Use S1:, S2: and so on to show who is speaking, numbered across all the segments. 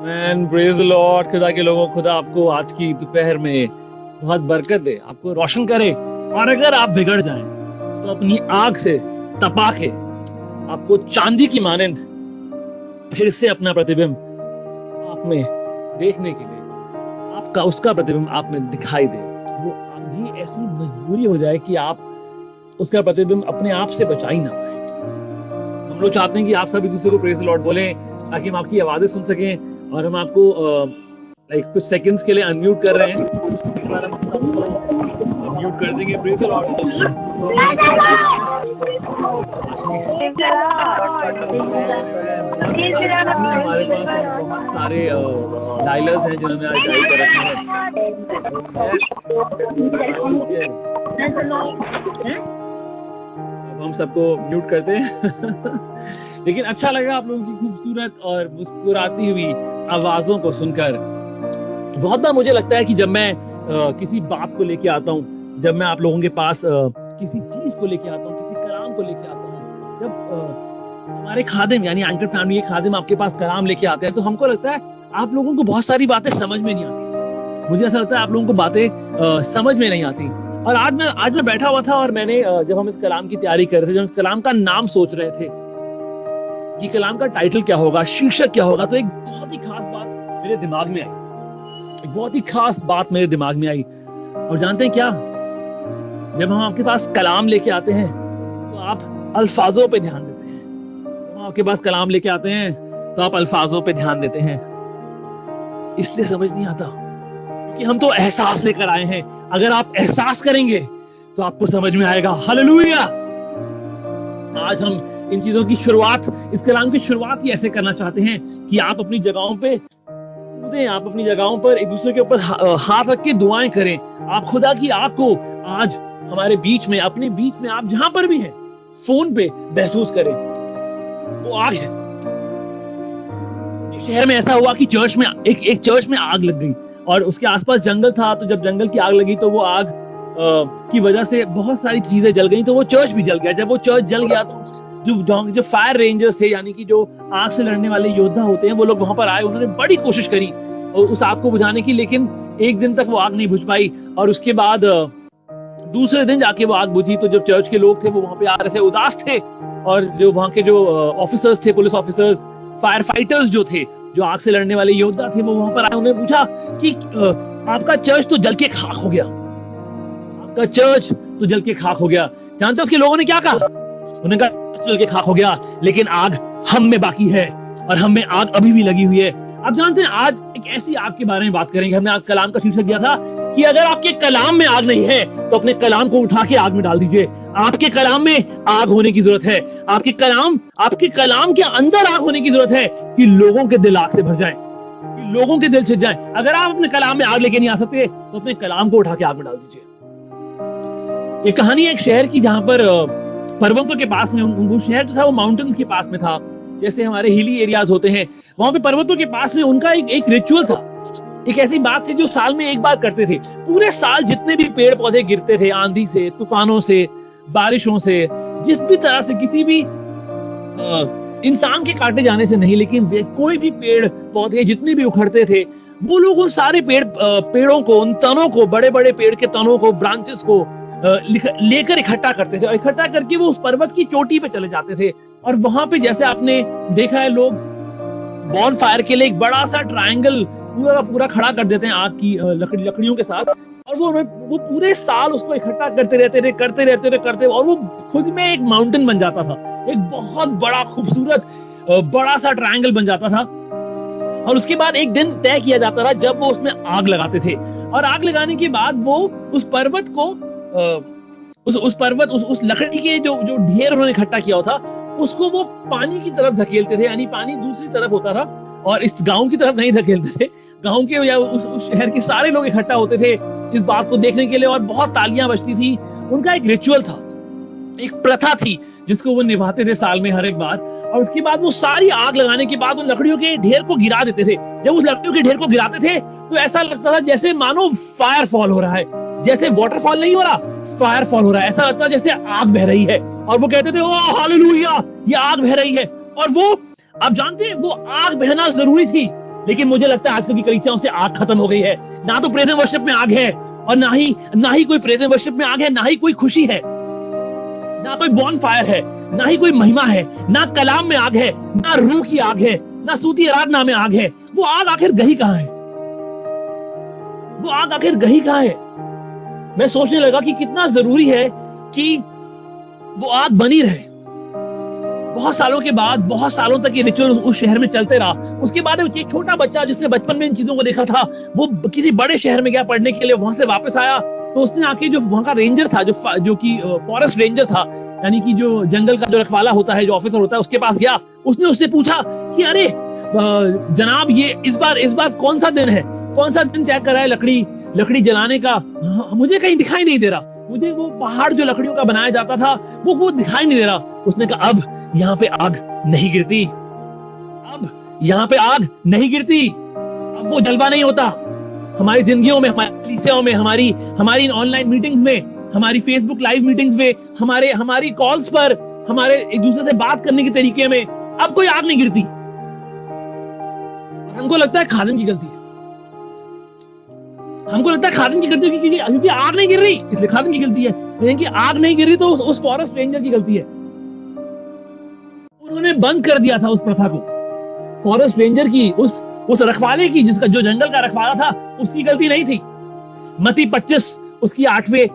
S1: Man praise the Lord. खुदा के लोगों, खुदा आपको आज की दोपहर में बहुत बरकत दे, आपको रोशन करे। और अगर आप बिगड़ जाएं तो अपनी आग से तपा के आपको चांदी की मानंद फिर से अपना प्रतिबिंब आप में देखने के लिए, आपका उसका प्रतिबिंब आप में दिखाई दे। वो भी ऐसी मजबूरी हो जाए कि आप उसका प्रतिबिंब अपने आप से बचा ही ना पाए। हम लोग चाहते हैं कि आप सब एक दूसरे को प्रेज द लॉर्ड बोलें ताकि हम आपकी आवाजें सुन सकें। और हम आपको कुछ सेकंड्स के लिए अनम्यूट कर रहे हैं। उसके बाद हम सबको अनम्यूट कर देंगे। Praise the Lord. हमारे पास बहुत सारे डायलर्स हैं जिन्होंने आज डायल कर रखे हैं। अब हम सबको म्यूट करते हैं। लेकिन अच्छा लगा आप लोगों की खूबसूरत और मुस्कुराती हुई आवाजों को सुनकर। बहुत बार मुझे लगता है कि जब मैं किसी बात को लेके आता हूँ, जब मैं आप लोगों के पास किसी चीज को लेके आता हूँ, किसी कलाम को लेके आता हूँ, जब हमारे खादिम यानी एंकर फैमिली के खादिम आपके पास कलाम लेके आते हैं, तो हमको लगता है आप लोगों को बहुत सारी बातें समझ में नहीं आती। मुझे ऐसा लगता है आप लोगों को बातें समझ में नहीं आती। और आज मैं बैठा हुआ था और मैंने जब हम इस कलाम की तैयारी कर रहे थे, जब इस कलाम का नाम सोच रहे थे कि कलाम का टाइटल क्या होगा, शीर्षक क्या होगा, तो एक बहुत ही खास बात मेरे दिमाग में आई। एक बहुत ही खास बात मेरे दिमाग में आई। और जानते हैं क्या, जब हम आपके पास कलाम लेके आते हैं तो आप अल्फाजों पे ध्यान देते हैं। जब हम आपके पास कलाम लेके आते हैं तो आप अल्फाजों पे ध्यान देते हैं। इसलिए समझ नहीं आता क्योंकि हम तो एहसास लेकर आए हैं। अगर आप एहसास करेंगे तो आपको समझ में आएगा। हालेलुया। आज हम इन चीजों की शुरुआत, इस कलाम की शुरुआत ही ऐसे करना चाहते हैं कि आप अपनी जगहों पे कूदें, आप अपनी जगहों पर एक दूसरे के ऊपर हाथ रख के दुआएं करें। आप खुदा की आग को आज हमारे बीच में, अपने बीच में, आप जहां पर भी हैं, फोन पे महसूस करें। वो आग है। एक शहर में ऐसा हुआ कि चर्च में एक चर्च में आग लग गई और उसके आसपास जंगल था। तो जब जंगल की आग लगी तो वो आग की वजह से बहुत सारी चीजें जल गई, तो वो चर्च भी जल गया। जब वो चर्च जल गया तो जो फायर रेंजर्स थे, यानी कि जो आग से लड़ने वाले योद्धा होते हैं, वो लोग वहां पर आए। उन्होंने बड़ी कोशिश करी और उस आग को बुझाने की, लेकिन एक दिन तक वो आग नहीं बुझ पाई। और उसके बाद दूसरे दिन जाके वो आग बुझी। तो जब चर्च के लोग थे वो वहां पे आ रहे थे, उदास थे। और जो वहां के जो ऑफिसर्स थे, पुलिस ऑफिसर्स, फायर फाइटर्स जो थे, जो आग से लड़ने वाले योद्धा थे, वो वहां पर आए। उन्होंने पूछा कि आपका चर्च तो जल के खाक हो गया, आपका चर्च तो जल के खाक हो गया। जानते हो उसके लोगों ने क्या कहा? उन्होंने कहा जल के खाक हो गया, लेकिन आग हम में बाकी है और हम में आग अभी भी लगी हुई है। आप जानते हैं आज एक ऐसी आग के बारे में बात करेंगे। हमने आज कलाम का शीर्षक दिया था कि अगर आपके कलाम में आग नहीं है तो अपने कलाम को उठा के आग में डाल दीजिए। आपके कलाम में आग होने की जरूरत है। आपके कलाम के अंदर आग होने की जरूरत है कि लोगों के दिल आग से भर जाएं, कि लोगों के दिल छिद जाएं। अगर आप अपने कलाम में आग लेके नहीं आ सकते तो अपने कलाम को उठा के आग में डाल दीजिए। ये कहानी एक शहर की जहां पर पर्वतों के पास में, वो शहर जो था वो माउंटेन्स के पास में था। जैसे हमारे हिली एरियाज होते हैं, वहां पे पर्वतों के पास में उनका एक रिचुअल था। एक ऐसी बात थी जो साल में एक बार करते थे। पूरे साल जितने भी पेड़ पौधे गिरते थे, आंधी से, तूफानों से, बारिशों से, जिस भी तरह से, किसी भी इंसान के काटे जाने से नहीं, लेकिन कोई भी पेड़ पौधे जितने भी उखड़ते थे, वो लोग उन सारे पेड़ों को, उन तनों को, बड़े बड़े पेड़ के तनों को, ब्रांचेस को लेकर इकट्ठा करते थे। और इकट्ठा करके वो उस पर्वत की चोटी पे चले जाते थे। और वहां पे जैसे आपने देखा है, लोग बॉन फायर के लिए एक बड़ा सा ट्रायंगल पूरा खड़ा कर देते हैं आग की लकड़ियों के साथ। और वो पूरे साल उसको इकट्ठा करते रहते, और वो खुद में एक माउंटेन बन जाता था। एक बहुत बड़ा खूबसूरत बड़ा सा ट्रायंगल बन जाता था। और उसके बाद एक दिन तय किया जाता था जब वो उसमें आग लगाते थे। और आग लगाने के बाद वो उस पर्वत को, उस लकड़ी के जो ढेर उन्होंने इकट्ठा किया था, उसको वो पानी की तरफ धकेलते थे। यानी पानी दूसरी तरफ होता था और इस गांव की तरफ नहीं धकेलते थे। गांव के या उस शहर के सारे लोग इकट्ठा होते थे इस बात को देखने के लिए, और बहुत तालियां बजती थी। उनका एक रिचुअल था, एक प्रथा थी जिसको वो निभाते थे साल में हर एक बार। और उसके बाद वो सारी आग लगाने के बाद उन लकड़ियों के ढेर को गिरा देते थे। जब उस लकड़ियों के ढेर को गिराते थे तो ऐसा लगता था जैसे मानो फायर फॉल हो रहा है। जैसे वाटरफॉल नहीं हो रहा, फायर फॉल हो रहा है। ऐसा लगता है जैसे आग बह रही है। और वो कहते थे, ओह हालेलुया, ये आग बह रही है। और वो, आप जानते हैं, वो आग बहना जरूरी थी लेकिन मुझे लगता है आजकल की कलीसियाओं से आग खत्म हो गई है। ना तो प्रेज एंड वर्शिप में आग है, और ना ही कोई प्रेज एंड वर्शिप में आग है, ना ही कोई खुशी है, ना कोई बॉन फायर है, ना ही कोई महिमा है, ना कलाम में आग है, ना रूह की आग है, ना स्तुति आराधना में आग है। वो आग आखिर गई कहां है? वो आग आखिर गई कहां है? मैं सोचने लगा कि कितना जरूरी है कि वो आग बनी रहे। बहुत सालों के बाद, बहुत सालों तक ये रिचुअल उस शहर में चलते रहा। उसके बाद एक छोटा बच्चा जिसने बचपन में इन चीजों को देखा था, वो किसी बड़े शहर में गया पढ़ने के लिए, वहां से वापस आया तो उसने आके जो वहां का रेंजर था, जो कि फॉरेस्ट रेंजर था, यानी कि जो जंगल का जो रखवाला होता है, जो ऑफिसर होता है, उसके पास गया। उसने उससे पूछा कि अरे जनाब, ये इस बार कौन सा दिन है, कौन सा दिन तय करा है लकड़ी जलाने का? मुझे कहीं दिखाई नहीं दे रहा, मुझे वो पहाड़ जो लकड़ियों का बनाया जाता था वो दिखाई नहीं दे रहा। उसने कहा अब यहाँ पे आग नहीं गिरती, अब यहाँ पे आग नहीं गिरती, अब वो जलवा नहीं होता। हमारी जिंदगियों में, हमारी कलीसियाओं में, हमारी ऑनलाइन मीटिंग्स में, हमारी फेसबुक लाइव मीटिंग्स में, हमारी कॉल्स पर, हमारे एक दूसरे से बात करने के तरीके में अब कोई आग नहीं गिरती। हमको लगता है खादिम की गलती है, हमको लगता है खादिम की गलती है, क्योंकि आग नहीं गिर रही इसलिए खादिम की गलती है। लेकिन कि आग नहीं गिर रही तो उस फॉरेस्ट रेंजर की गलती है। उन्होंने बंद कर दिया था उस प्रथा को। फॉरेस्ट रेंजर की, उस रखवाले की, जिसका जो जंगल का रखवाला था, उसकी गलती नहीं थी। मत्ती 25 उसकी 8वें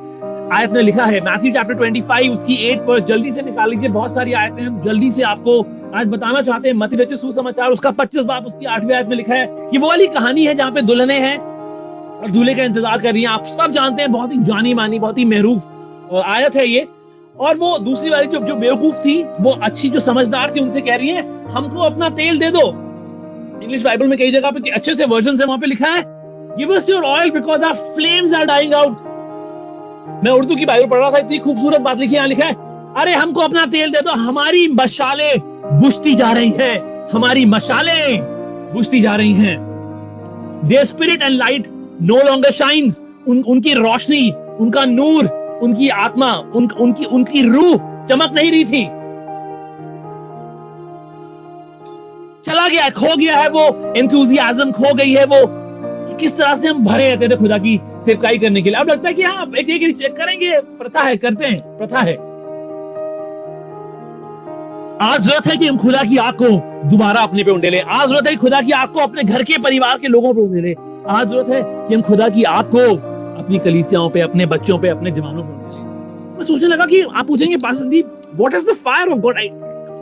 S1: आयत में लिखा है, मैथ्यू चैप्टर 25 उसकी 8 वर्स, जल्दी से निकाल लीजिए, बहुत सारी आयतें हम जल्दी से आपको आज बताना चाहते हैं। मत्ती रचित सुसमाचार उसका 25 बाब उसकी 8वें आयत में लिखा है कि वो वाली कहानी है जहां पे दुल्हने हैं और दूल्हे का इंतजार कर रही हैं। आप सब जानते हैं, बहुत ही जानी मानी, बहुत ही महरूफ आयत है ये। और वो दूसरी वाली जो बेवकूफ थी, वो अच्छी जो समझदार थी, उनसे कह रही है हमको अपना तेल दे दो। इंग्लिश बाइबल में कई जगह पे अच्छे से वर्जन से वहां पे लिखा है give us your oil because our flames are dying out. मैं उर्दू की बाइबल पढ़ रहा था, इतनी खूबसूरत बात लिखी, यहाँ लिखा है अरे हमको अपना तेल दे दो, हमारी मशाले बुझती जा रही हैं, हमारी मशाले बुझती जा रही हैं। Their spirit and light no longer shines, उनकी रोशनी, उनका नूर, उनकी आत्मा, उनकी रूह चमक नहीं रही थी। चला गया, खो गया है वो एंथुसियाज्म, खो गई है वो कि किस तरह से हम भरे रहते थे खुदा की सेवकाई करने के लिए। अब लगता है कि हाँ एक करेंगे, प्रथा है, करते हैं, प्रथा है। आज जरूरत है कि हम खुदा की आग को दोबारा अपने पे उंडे ले। आज जरूरत है कि खुदा की आग को अपने घर के परिवार के लोगों पे उंडे ले। आज जरूरत है कि हम खुदा की आग को अपनी कलीसियाओं पे, अपने बच्चों पे, अपने जवानों पे उंडे ले। मैं सोचने लगा कि आप पूछेंगे pastor Sandeep, what is the fire of God?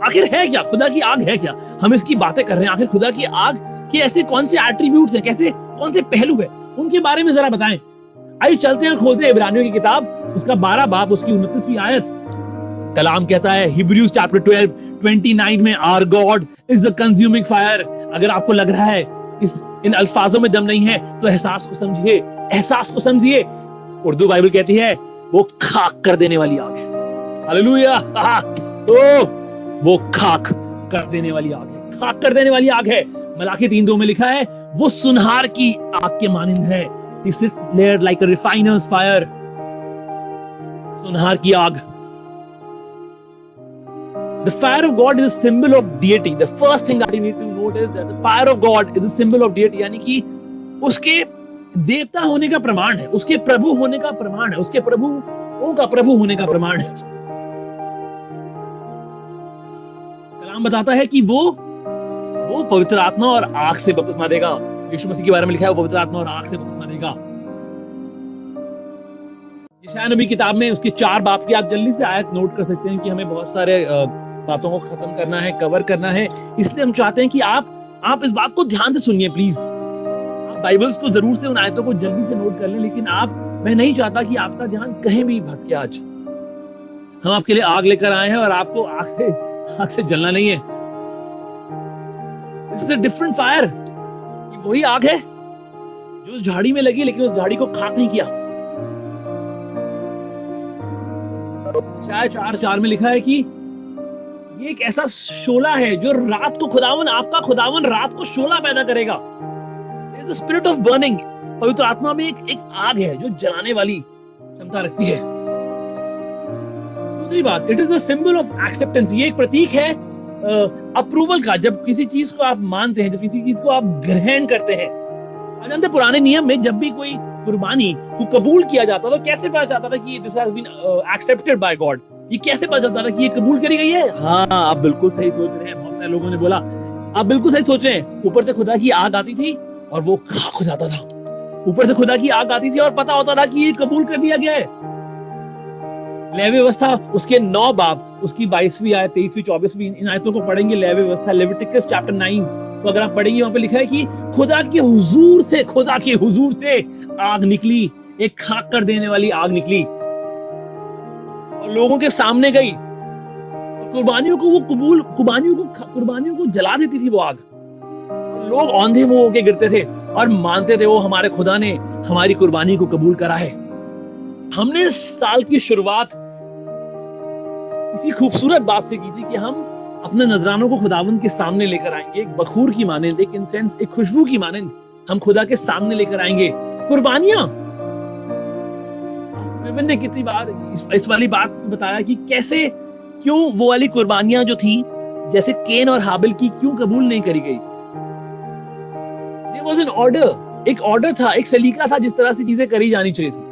S1: आखिर है क्या? खुदा की आग है क्या? हम इसकी बातें कर रहे हैं, आखिर खुदा की आग के ऐसे कौन से एट्रीब्यूट्स हैं, कैसे कौन से पहलू है, उनके बारे में जरा बताएं। आइए चलते हैं, खोलते हैं इब्रानियों की किताब, उसका 12 बाब उसकी 29वीं आयत। कलाम कहता है हिब्रूज चैप्टर 12:29 में, our God is the consuming fire. अगर आपको लग रहा है इन अल्फाजों में दम नहीं है तो एहसास को समझिए, एहसास को समझिए। उर्दू बाइबल कहती है वो खाक कर देने वाली आग है। हालेलुया। तो वो खाक कर देने वाली आग है, खाक कर देने वाली आग है। मलाकी 3:2 में लिखा है वो सुनहार की आग के मानिंद है। He sits there like a refiner's fire. सुनहार की आग। The fire of God is a symbol of deity. The first thing that you need to note is that the fire of God is a symbol of deity. यानी कि उसके देवता होने का प्रमाण है, उसके प्रभु होने का प्रमाण है, उसके प्रभुओं का प्रभु होने का प्रमाण है। कलाम बताता है कि वो पवित्र आत्मा और आग से बपतिस्मा देगा। यीशु मसीह के बारे में लिखा है वो पवित्र आत्मा और आग से बपतिस्मा देगा। यशायाह नबी किताब में उसके 4 बाब की आप जल्दी से आयत नोट कर सकते हैं कि हमें बहुत सारे बातों को खत्म करना है, कवर करना है, इसलिए हम चाहते हैं कि आप इस बात को ध्यान से सुनिए प्लीज। आप बाइबल्स को जरूर से उन आयतों को जल्दी से नोट कर लें, लेकिन मैं नहीं चाहता कि आपका ध्यान कहीं भी भटके। आज हम आपके लिए आग लेकर आए हैं और आपको आग से जलना नहीं है। This is a different fire. वही आग है जो उस झाड़ी में लगी, लेकिन उस झाड़ी को खाक नहीं किया। शायद 4:4 में लिखा है कि ये एक ऐसा शोला है जो रात को आपका खुदावन रात को शोला पैदा करेगा। There is a spirit of burning. पवित्र आत्मा में एक आग है जो जलाने वाली क्षमता रखती है। दूसरी बात, it is a symbol of acceptance. ये एक प्रतीक है अप्रूवल का, जब किसी चीज को आप मानते हैं, जब किसी चीज को आप ग्रहण करते हैं। आप जानते हैं पुराने नियम में जब भी कोई कुर्बानी को कबूल किया जाता तो कैसे पता चलता था कि this has been accepted by God? ये कैसे पता चलता था कि ये कबूल करी गई है? हाँ, आप बिल्कुल सही सोच रहे हैं। बहुत सारे लोगों ने बोला आप बिल्कुल सही सोच रहे हैं। ऊपर से खुदा की आग आती थी और वो खाक हो जाता था। ऊपर से खुदा की आग आती थी और पता होता था कि ये कबूल कर लिया गया है। लेवी व्यवस्था उसके 9 बाब, उसकी 22वीं आयत, 23वीं, 24वीं, इन आयतों को पढ़ेंगे। लेवी व्यवस्था, लेविटिकस चैप्टर 9 तो अगर आप पढ़ेंगे, वहां पे लिखा है कि खुदा के हुजूर से आग निकली, एक खाक कर देने वाली आग निकली और लोगों के सामने गई और कुर्बानियों को जला देती थी वो आग। लोग औंधे मुंह होके गिरते थे और मानते थे वो हमारे खुदा ने हमारी कुर्बानी को कबूल करा है। हमने इस साल की शुरुआत इसी खूबसूरत बात से की थी कि हम अपने नजरानों को खुदावंद के सामने लेकर आएंगे, एक बखूर की मानंद, एक इंसेंस, एक खुशबू की मानंद हम खुदा के सामने लेकर आएंगे। कुर्बानियां, विभिन्न ने कितनी बार इस वाली बात बताया कि कैसे, क्यों वो वाली कुर्बानियां जो थी, जैसे केन और हाबिल की, क्यों कबूल नहीं करी गई? There was an order, एक ऑर्डर था, एक सलीका था जिस तरह से चीजें करी जानी चाहिए थी।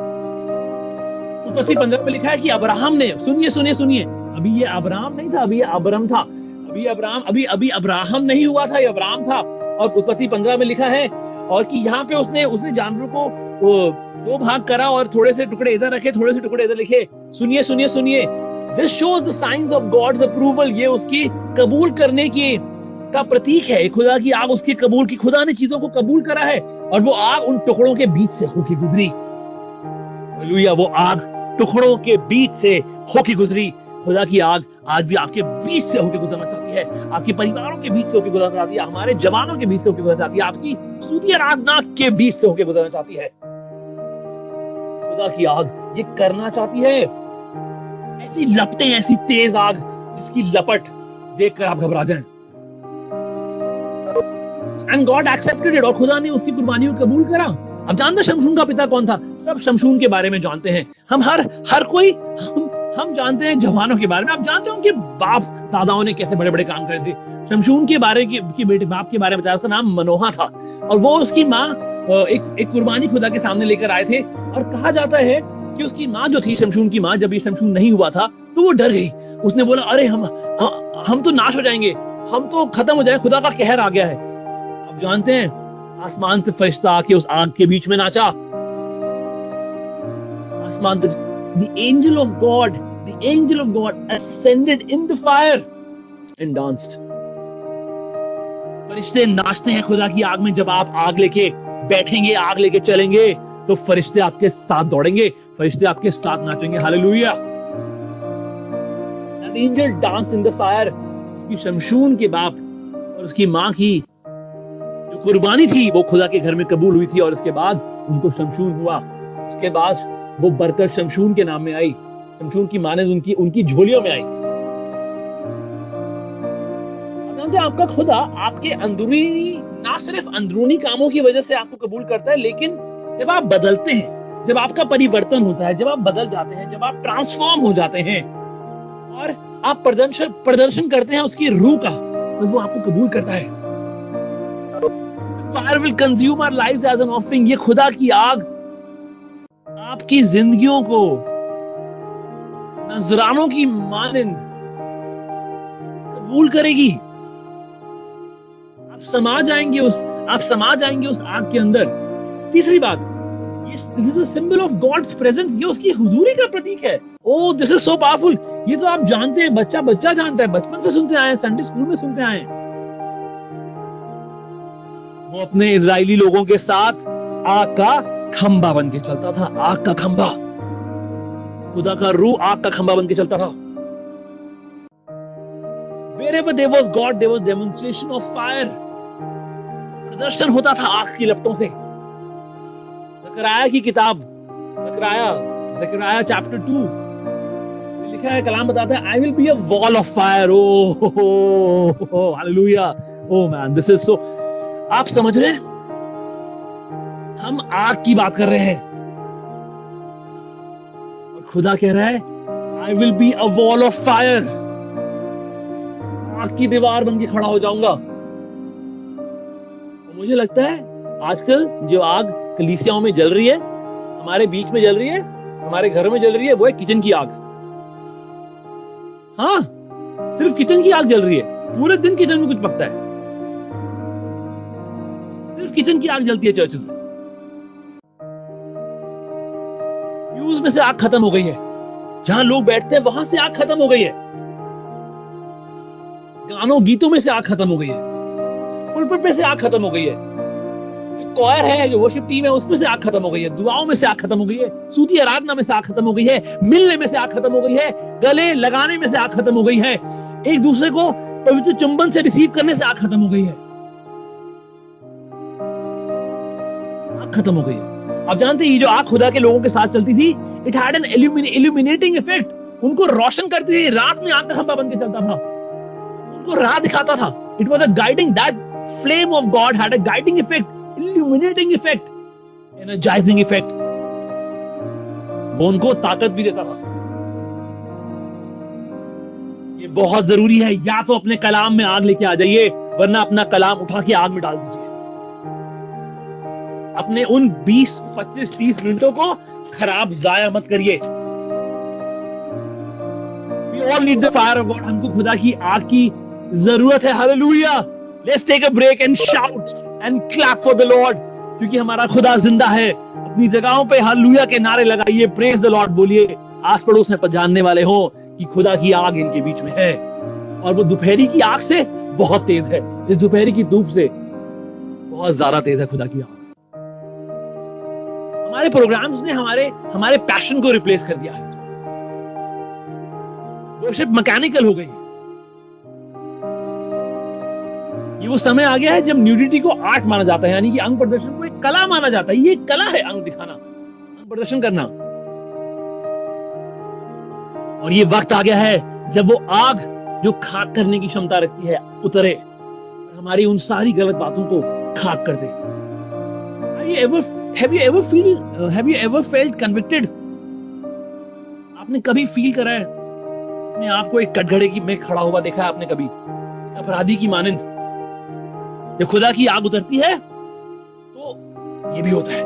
S1: उत्पत्ति 15 में लिखा है कि अब्राहम ने, सुनिए, अभी ये अब्राहम नहीं था, अभी ये अब्राम था। अभी अब्राहम नहीं हुआ था, ये अब्राम था। और उत्पत्ति 15 में लिखा है और कि यहाँ पे उसने जानवरों को 2 भाग करा और थोड़े से टुकड़े इधर रखे, थोड़े से टुकड़े इधर लिखे। सुनिए, this shows the science of God's approval. ये उसकी कबूल करने का प्रतीक है। खुदा की आग उसकी कबूल की, खुदा ने चीजों को कबूल करा है और वो आग उन टुकड़ों के बीच से होके गुजरी। हालेलुया, वो आग टुकड़ों के बीच से होके गुजरी। खुदा की आग आज भी आपके बीच से होके गुजरना चाहती है, आपके परिवारों के बीच से होके गुजरना चाहती है, हमारे जवानों के बीच से होके गुजरना चाहती है, आपकी स्तुति आराधना के बीच से होके गुजरना चाहती है। खुदा की आग ये करना चाहती है। ऐसी लपटें, ऐसी तेज आग जिसकी लपट देखकर आप घबरा जाएं। And God accepted it, और खुदा ने उसकी कुर्बानियों को कबूल करा। अब जानते शमशून का पिता कौन था? सब शमशून के बारे में जानते हैं। हम हर कोई हम जानते हैं जवानों के बारे में। आप जानते हो उनके बाप दादाओं ने कैसे बड़े बड़े काम करे थे। शमशून के बारे की बेटे बाप के बारे में बताया, उसका नाम मनोहा था और वो उसकी माँ एक कुर्बानी खुदा के सामने लेकर आए थे। और कहा जाता है कि उसकी माँ जो थी, शमशून की माँ, जब ये शमशून नहीं हुआ था तो वो डर गई। उसने बोला, अरे हम तो नाश हो जाएंगे, हम तो खत्म हो जाए, खुदा का कहर आ गया है। आप जानते हैं आसमान से फरिश्ता आके उस आग के बीच में नाचा। आसमान से the angel of God ascended in the fire and danced. फरिश्ते नाचते हैं खुदा की आग में। जब आप आग लेके बैठेंगे, आग लेके चलेंगे, तो फरिश्ते आपके साथ दौड़ेंगे, फरिश्ते आपके साथ नाचेंगे। Hallelujah. An angel danced in the fire। कि शमशून के बाप और उसकी माँ की जो कुर्बानी थी वो खुदा के घर में कबूल हुई थी और उसके बाद उनको शमशून हुआ। उसके बाद वो बरकत शमशून के नाम में आई, शमशून की माने उनकी झोलियों में आई। आपका खुदा आपके अंदरूनी, ना सिर्फ अंदरूनी कामों की वजह से आपको कबूल करता है, लेकिन जब आप बदलते हैं, जब आपका परिवर्तन होता है, जब आप बदल जाते हैं, जब आप ट्रांसफॉर्म हो जाते हैं और आप प्रदर्शन करते हैं उसकी रूह का, तो वो आपको कबूल करता है। Fire will consume our lives as an offering। ये खुदा की आग आपकी जिंदगियों को नजरानों की मानंद कबूल करेगी। आप समा जाएंगे उस आग के अंदर। तीसरी बात, ये सिंबल ऑफ गॉड्स प्रेजेंस, ये उसकी हुजूरी का प्रतीक है। ओह, दिस इज सो पावरफुल। ये तो आप जानते हैं, बच्चा जानता है, बचपन से सुनते आए हैं, संडे स्कूल में सुनते आए हैं। वो अपने इजरायली लोगों के साथ आग का खंबा बन के चलता था। आग का खंबा, खुदा का रूह आग का खंबा बन के चलता था। Wherever there was God, there was demonstration of fire। प्रदर्शन होता था आग की लपटों से। ज़करिया की किताब, ज़करिया चैप्टर 2 लिखा है, कलाम बताता है, I will be a wall of fire। Oh, hallelujah। Oh man, this is so। आप समझ रहे हैं, हम आग की बात कर रहे हैं और खुदा कह रहा है, I will be a wall of fire। आग की दीवार बन के खड़ा हो जाऊंगा। तो मुझे लगता है आजकल जो आग कलीसियाओं में जल रही है, हमारे बीच में जल रही है, हमारे घरों में जल रही है, वो है किचन की आग। हाँ, सिर्फ किचन की आग जल रही है। पूरे दिन किचन में कुछ पकता है, सिर्फ किचन की आग जलती है चर्चेस में। फ्यूज में से आग खत्म हो गई है, जहां लोग बैठते हैं वहां से आग खत्म हो गई है, गानों गीतों में से आग खत्म हो गई है, पुलपिट में से आग खत्म हो गई है, कॉयर है, जो वर्शिप टीम है, उसमें से आग खत्म हो गई है, दुआओं में से आग खत्म हो गई है, सूती आराधना में से आग खत्म हो गई है, मिलने में से आग खत्म हो गई है, गले लगाने में से आग खत्म हो गई है, एक दूसरे को पवित्र चुंबन से रिसीव करने से आग खत्म हो गई है, आग खत्म हो गई है। आप जानते हैं ये जो आग खुदा के लोगों के साथ चलती थी, it had an illuminating effect. उनको रोशन करती थी, रात में आग का खंभा बन के चलता था, उनको राह दिखाता था। It was a guiding, that flame of God had a guiding effect, illuminating effect, energizing effect. वो उनको ताकत भी देता था। ये बहुत जरूरी है, या तो अपने कलाम में आग लेके आ जाइए, वरना अपना कलाम उठा के आग में डाल दीजिए। अपने उन 20, 25, 30 मिनटों को खराब जाया मत करिए। We all need the fire of God. हमको खुदा की आग की जरूरत है। Hallelujah. Let's take a break and shout and clap for the Lord, क्योंकि हमारा खुदा जिंदा है। अपनी जगहों पे हालेलुया के नारे लगाइए, प्रेज द लॉर्ड बोलिए। आस पड़ोस में जानने वाले हो कि खुदा की आग इनके बीच में है, और वो दोपहरी की आग से बहुत तेज है। इस दोपहरी की धूप से बहुत ज्यादा तेज है खुदा की आग। हमारे प्रोग्राम्स ने हमारे पैशन को रिप्लेस कर दिया है। वर्शिप मैकेनिकल हो गई है। ये वो समय आ गया है जब न्यूडिटी को आर्ट माना जाता है, यानी कि अंग प्रदर्शन को एक कला माना जाता है। ये कला है अंग दिखाना, अंग प्रदर्शन करना। और ये वक्त आ गया है जब वो आग जो खाक करने की क्षमता रखती है उतरे और हमारी उन सारी गलत बातों को खाक कर दे। Have you ever felt convicted? आपने कभी फील करा है अपने आप को एक कटघरे की में खड़ा हुआ देखा है आपने कभी, अपराधी की मानंद? जब खुदा की आग उतरती है तो ये भी होता है।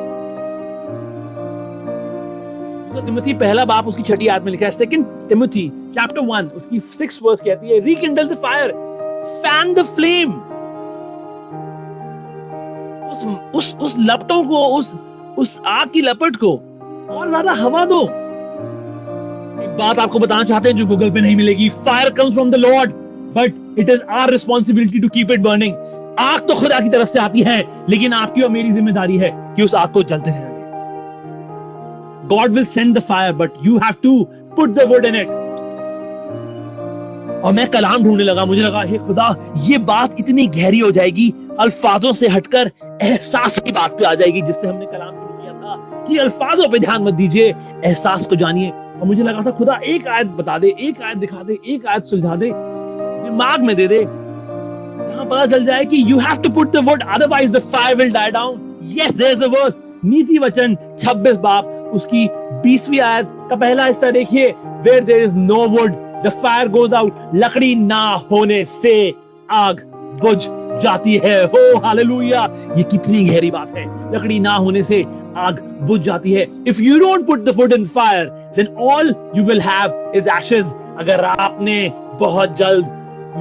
S1: तिमोथी पहला बाप उसकी 6 आयत में लिखा है, 2 Timothy chapter 1 उसकी 6 वर्स कहती है, rekindle the fire, fan the flame। उस लपटों को, उस आग की लपट को और ज्यादा हवा दो। एक बात आपको बताना चाहते हैं जो गूगल पे नहीं मिलेगी, fire comes from the Lord but it is our responsibility to keep it burning. आग तो खुदा की तरफ से आती है, लेकिन आपकी और मेरी जिम्मेदारी है कि उस आग को जलते रहने दें। God will send the fire, but you have to put the wood in it। और मैं कलाम ढूंढने लगा, मुझे लगा हे खुदा ये बात इतनी गहरी हो जाएगी, अल्फाजों से हटकर एहसास की बात पे आ जाएगी, जिससे हमने कलाम शुरू किया था कि अल्फाजों पे ध्यान मत दीजिए, एहसास को जानिए। और मुझे लगा था खुदा एक आयत बता दे, एक आयत दिखा दे, एक आयत सुलझा दे, दिमाग में दे दे, जहां पता चल जाए कि you have to put the wood, otherwise the fire will die down। Yes, there's a verse, नीति वचन 26 बाप उसकी 20वीं आयत का पहला हिस्सा देखिए, where there is no wood the fire goes out। लकड़ी ना होने से आग बुझ जाती है। हो हालेलुया, ये कितनी गहरी बात है। लकड़ी ना होने से आग बुझ जाती है। If you don't put the wood in fire, then all you will have is ashes। अगर आपने बहुत जल्द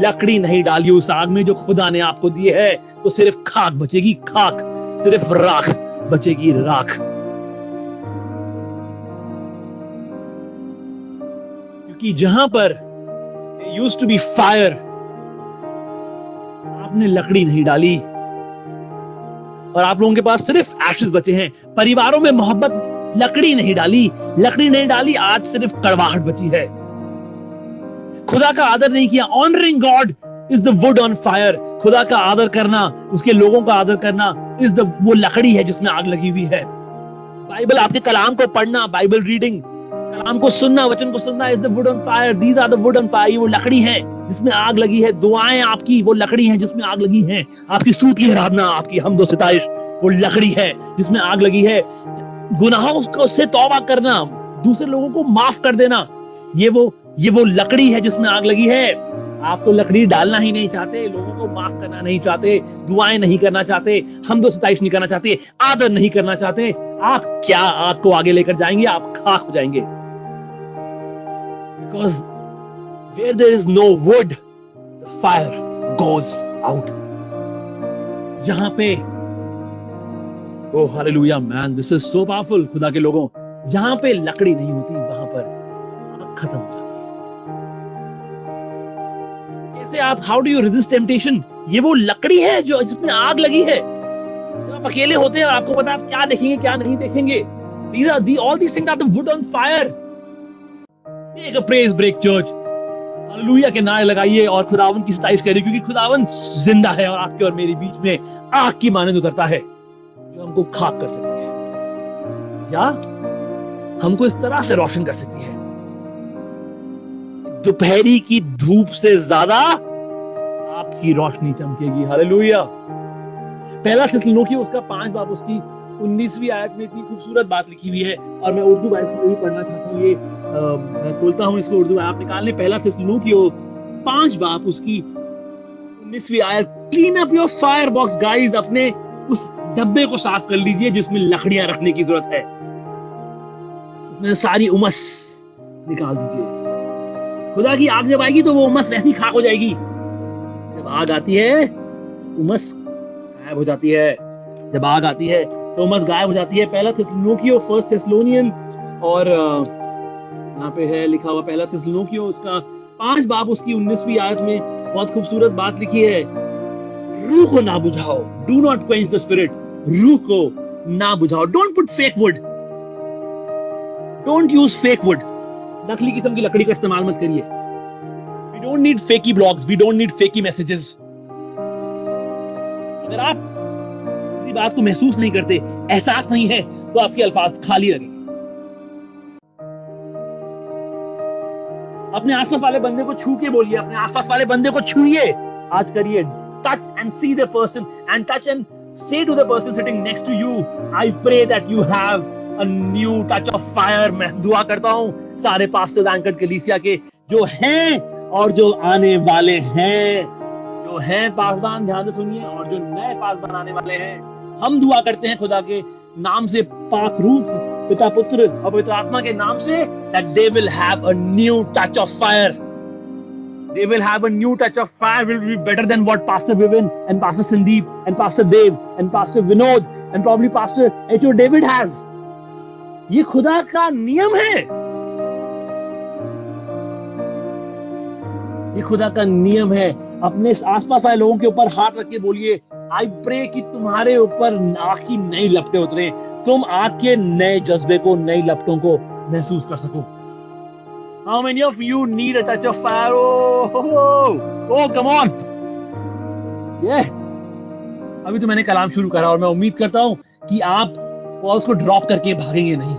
S1: लकड़ी नहीं डाली उस आग में जो खुदा ने आपको दी है, तो सिर्फ खाक बचेगी, खाक, सिर्फ राख बचेगी, राख। क्योंकि जहां पर used to be fire, आपने लकड़ी नहीं डाली और आप लोगों के पास सिर्फ एशेस बचे हैं। परिवारों में मोहब्बत, लकड़ी नहीं डाली, लकड़ी नहीं डाली, आज सिर्फ कड़वाहट बची है। खुदा का आदर नहीं किया। Honouring God is the wood on fire. खुदा का आदर करना, उसके लोगों का आदर करना इज द वो लकड़ी है जिसमें आग लगी हुई है। बाइबल, आपके कलाम को पढ़ना, बाइबल रीडिंग, कलाम को सुनना, वचन को सुनना is the wood on fire. These are the wood on fire. वो लकड़ी है जिसमें आग लगी है। दुआएं आपकी वो लकड़ी है जिसमें आग लगी है। आपकी स्तुति आराधना, आपकी हम्द व सिताइश वो लकड़ी है जिसमें आग लगी है। गुनाहों से तौबा करना, दूसरे लोगों को माफ कर देना, ये वो लकड़ी है जिसमें आग लगी है। आप तो लकड़ी डालना ही नहीं चाहते, लोगों को माफ करना नहीं चाहते, दुआएं नहीं करना चाहते, हमदो सताइश नहीं करना चाहते, आदर नहीं करना चाहते। आप क्या आग को आगे लेकर जाएंगे? आप खाक हो जाएंगे। Because where there is no wood the fire goes out. जहां पे, oh hallelujah man, this is so powerful. खुदा के लोगों, जहां पे लकड़ी नहीं होती वहां पर आग खत्म हो जाती है। कैसे आप, how do you resist temptation? ये वो लकड़ी है जो जिसमें आग लगी है। जब आप अकेले होते हैं और आपको पता है आप क्या देखेंगे क्या नहीं देखेंगे, all these things are the wood on fire. Take a praise break church, hallelujah के नारे लगाइए और खुदावन की सताइश करिए, क्योंकि खुदावन जिंदा है और आपके और मेरे बीच में आग की मानंद उतरता है जो हमको खाक कर सकती है या हमको इस तरह से रोशन कर सकती है। दोपहरी की धूप से ज्यादा आपकी रोशनी चमकेगी। हालेलुया। पहला थिस्सलुनीकियों उसका 5 बाब उसकी 19वीं आयत में इतनी खूबसूरत बात लिखी हुई है, और मैं उर्दू बाइबल में भी पढ़ना चाहता हूँ। ये मैं खोलता हूँ इसको, उर्दू आप निकाल लें। पहला थिस्सलुनीकियों 5 बाब उसकी 19वीं आयत। Clean up your fire box guys, अपने उस डब्बे को साफ कर लीजिए जिसमें लकड़ियां रखने की जरूरत है। उसमें सारी उमस निकाल दीजिए। खुदा की आग जब आएगी तो वो उमस वैसी खाक हो जाएगी। जब आग आती है उमस गायब हो जाती है। जब आग आती है तो उमस गायब हो जाती है। पहला थिस्सलुनीकियों, फर्स्ट थिस्सलुनियंस, और यहाँ पे है लिखा हुआ पहला थिस्सलुनीकियों उसका 5 बाब उसकी 19वीं आयत में बहुत खूबसूरत बात लिखी है। रूह को ना बुझाओ, do not quench the spirit. रूह को ना बुझाओ, don't put fake wood, don't use fake wood. नकली किस्म की लकड़ी का इस्तेमाल मत करिए। We don't need fakey blogs, we don't need fakey messages. अगर आप किसी बात को महसूस नहीं करते, एहसास नहीं है, तो आपके अल्फाज खाली लगेंगे। अपने आसपास वाले बंदे को छू के बोलिए, अपने आसपास वाले बंदे को छूइए, आज करिए। Touch and see the person and touch and say to the person sitting next to you, I pray that you have a new touch of fire। मैं दुआ करता हूँ सारे पास्टर्स एंकर्ड कलीसिया के जो हैं और जो आने वाले हैं, जो हैं पासबान, ध्यान से सुनिए, और जो नए पासबान आने वाले हैं, हम दुआ करते हैं खुदा के नाम से, पाक रूह, पिता, पुत्र और पवित्र आत्मा के नाम से, that they will have a new touch of fire. They will have a new touch of fire, will be better than what Pastor Vivin and Pastor Sandeep and Pastor Dev and Pastor Vinod and probably Pastor H.O. David has. ये खुदा का नियम है, ये खुदा का नियम है। अपने आसपास वाले लोगों के ऊपर हाथ रख के बोलिए, आई प्रे कि तुम्हारे ऊपर आग की नई लपटें उतरे, तुम आग के नए जज्बे को, नई लपटों को महसूस कर सको। How many of you need a touch of fire? Oh, come on! Yeah. अभी तो मैंने कलाम शुरू करा और मैं उम्मीद करता हूं कि आप पॉज को ड्रॉप करके भागेंगे नहीं।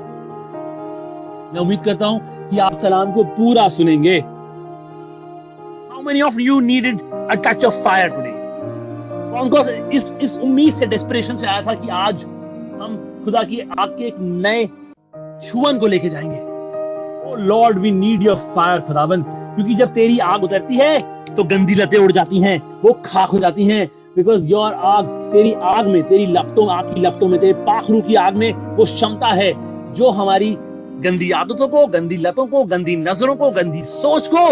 S1: मैं उम्मीद करता हूं कि आप कलाम को पूरा सुनेंगे। How many of you needed a touch of fire today? कौन इस उम्मीद से, डेस्परेशन से आया था कि आज हम खुदा की आग के एक नए छुअन को लेके जाएंगे। Oh Lord, we need your fire खुदाबंद, क्योंकि जब तेरी आग उतरती है तो गंदी लतें उड़ जाती हैं, वो खाक हो जाती हैं। बिकॉज योर आग, तेरी आग में, तेरी लपटों, आग की लपटों में, तेरे पाखरू की आग में वो क्षमता है जो हमारी गंदी आदतों को, गंदी लतों को, गंदी नजरों को, गंदी सोच को,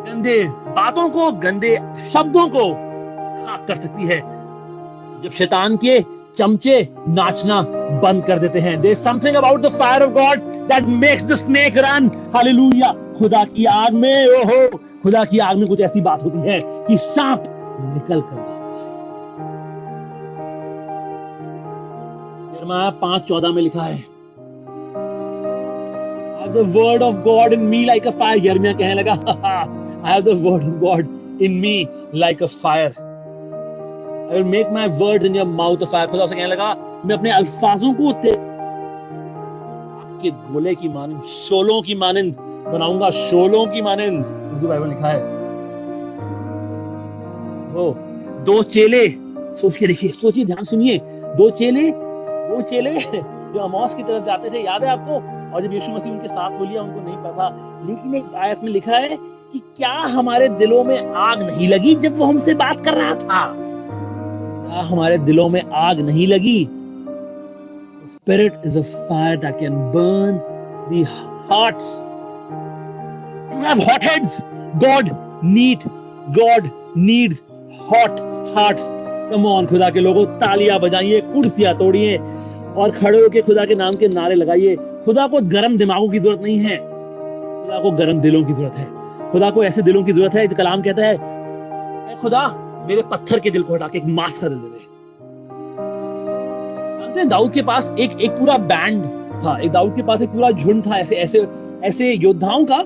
S1: गंदे बातों को, गंदे शब्दों को खाक कर सकती है। जब शैतान के चमचे नाचना बंद कर देते हैं। There's something about the fire of God that makes the snake run. Hallelujah. खुदा की आग में, ओहो, खुदा की आग में कुछ ऐसी बात होती है कि सांप निकल कर भागता है। यिर्मयाह 5:14 में लिखा है, I have the word of God in me like a fire. यिर्मयाह कहने लगा, I have the word of God in me like a fire. I will make my words in your mouth a fire. खुदा उसे कहने लगा, मैं अपने अल्फाजों को आपके गोले की मानंद, शोलों की मानंद बनाऊंगा, शोलों की मानंद। उर्दू बाइबल लिखा है। वो 2 चेले, सोच के देखिए, सोचिए, ध्यान सुनिए। 2 चेले, वो चेले जो अमौस की तरफ जाते थे, याद है आपको? और जब यीशु मसीह उनके साथ हो लिया, उनको नहीं पता, लेकिन एक आयत में लिखा है कि क्या हमारे दिलों में आग नहीं लगी जब वो हमसे बात कर रहा था? क्या हमारे दिलों में आग नहीं लगी? Spirit is a fire that can burn the hearts. You have hot heads. God needs hot hearts. Come on, खुदा के लोगों, तालियां बजाइए, कुर्सियां तोड़िए और खड़े होकर खुदा के नाम के नारे लगाइए। खुदा को गर्म दिमागों की जरूरत नहीं है, खुदा को गर्म दिलों की जरूरत है। खुदा को ऐसे दिलों की जरूरत है। कलाम कहता है, खुदा मेरे पत्थर के दिल को हटा के एक मांस का दिल दे दे। जानते हैं, दाऊद के पास एक पूरा बैंड था, दाऊद के पास एक पूरा झुंड था ऐसे योद्धाओं का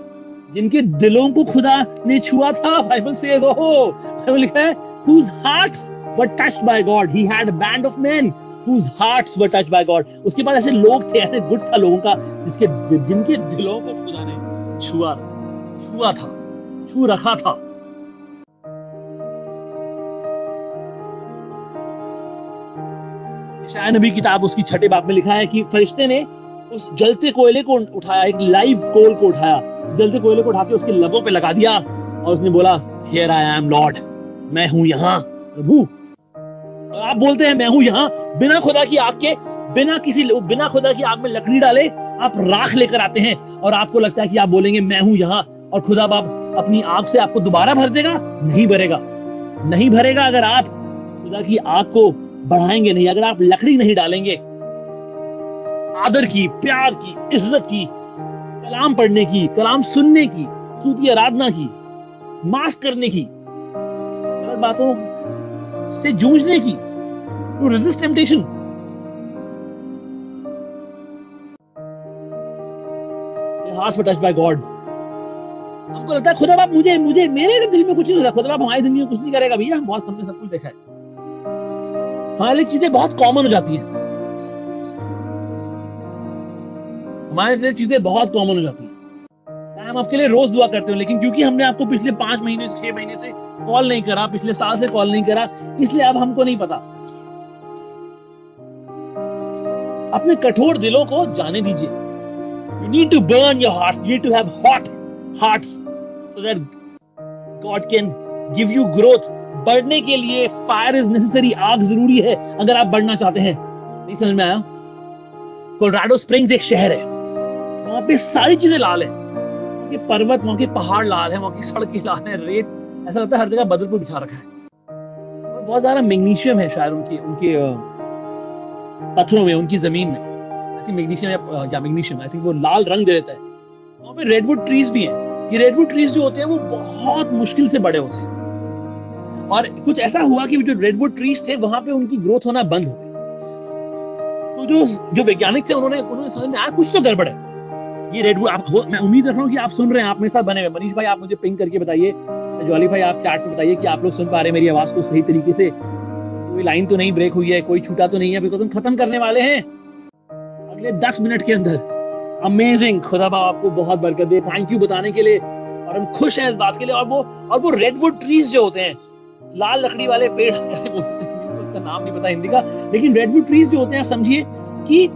S1: जिनके दिलों को खुदा ने छुआ था। बाइबल से बाइबल लिखा है, whose hearts were touched by God. He had a band of men whose hearts were touched by God. उसके पास ऐसे लोग थे, ऐसे गुट था लोगों का जिनके दिलों को खुदा ने छू रखा था। यशायाह नबी किताब उसकी 6 बाब में लिखा है कि फरिश्ते ने उस जलते कोयले को उठाया, एक लाइव कोल को उठाया, जलते कोयले को उठा के उसके लबों पे लगा दिया और उसने बोला, Here I am Lord, मैं हूं यहाँ प्रभु। और आप बोलते हैं मैं हूं यहाँ, बिना खुदा की आग में लकड़ी डाले आप राख लेकर आते हैं और आपको लगता है कि आप बोलेंगे मैं हूं यहाँ, और खुदा बाप अपनी आग से आपको दोबारा भर देगा? नहीं भरेगा अगर आप खुदा की आग को बढ़ाएंगे नहीं, अगर आप लकड़ी नहीं डालेंगे। आदर की, प्यार की, इज्जत की, कलाम पढ़ने की, कलाम सुनने की, स्तुति आराधना की, माफ करने की, गलत बातों से जूझने की, to resist temptation. Hearts were touched by God. हमको लगता है खुदा बाप मुझे मेरे दिल में कुछ नहीं होता, खुदा बाप हमारी जिंदगी में कुछ नहीं करेगा। भैया हम बहुत हमने सब कुछ देखा है, हमारे लिए चीजें बहुत कॉमन हो जाती है, हम आपके लिए रोज दुआ करते हो, लेकिन क्योंकि हमने आपको पिछले 5 महीने से 6 महीने से कॉल नहीं करा, पिछले साल से कॉल नहीं करा, इसलिए अब हमको नहीं पता। अपने कठोर दिलों को जाने दीजिए। You need to burn your heart. You need to have hot hearts so that God can give you growth. बढ़ने के लिए fire is necessary. आग जरूरी है अगर आप बढ़ना चाहते हैं। नहीं समझ में आया? कोलोराडो स्प्रिंग्स एक शहर है, वहां पे सारी चीजें लाल है, वहां के पर्वत, वहां के पहाड़ लाल है, वहां की सड़कें लाल है, रेत, ऐसा लगता है हर जगह बदरपुर बिछा रखा है। और बहुत सारा मैग्नीशियम है शायद उनके पत्थरों में, उनकी जमीन में। I think magnesium, I think वो लाल रंग दे देता है। वहां पे रेडवुड ट्रीज भी हैं। ये रेडवुड ट्रीज जो होते हैं वो बहुत मुश्किल से बड़े होते हैं, और कुछ ऐसा हुआ कि जो रेडवुड ट्रीज थे वहां पे उनकी ग्रोथ होना बंद हो गई। तो जो वैज्ञानिक थे उन्होंने समझ में आया कुछ तो गड़बड़ है। ये रेडवुड, मैं उम्मीद रख रहा हूँ कि आप सुन रहे हैं, आप मेरे साथ बने हुए। मनीष भाई आप मुझे पिंग करके बताइए, ज्वाली भाई आप चैट में बताइए कि आप लोग सुन पा रहे हैं मेरी आवाज को सही तरीके से, कोई लाइन तो नहीं ब्रेक हुई है, कोई छूटा तो नहीं है, बिकॉज़ हम खत्म करने वाले हैं अगले 10 मिनट के अंदर। अमेजिंग, खुदा बाप आपको बहुत बरकत दे। थैंक यू बताने के लिए, और हम खुश हैं इस बात के लिए। और वो रेडवुड ट्रीज जो होते हैं, लाल लकड़ी वाले पेड़ कैसे बोलते हैं, उसका नाम नहीं पता हिंदी का, लेकिन रेडवुड ट्रीज जो होते हैं, आप समझिए कि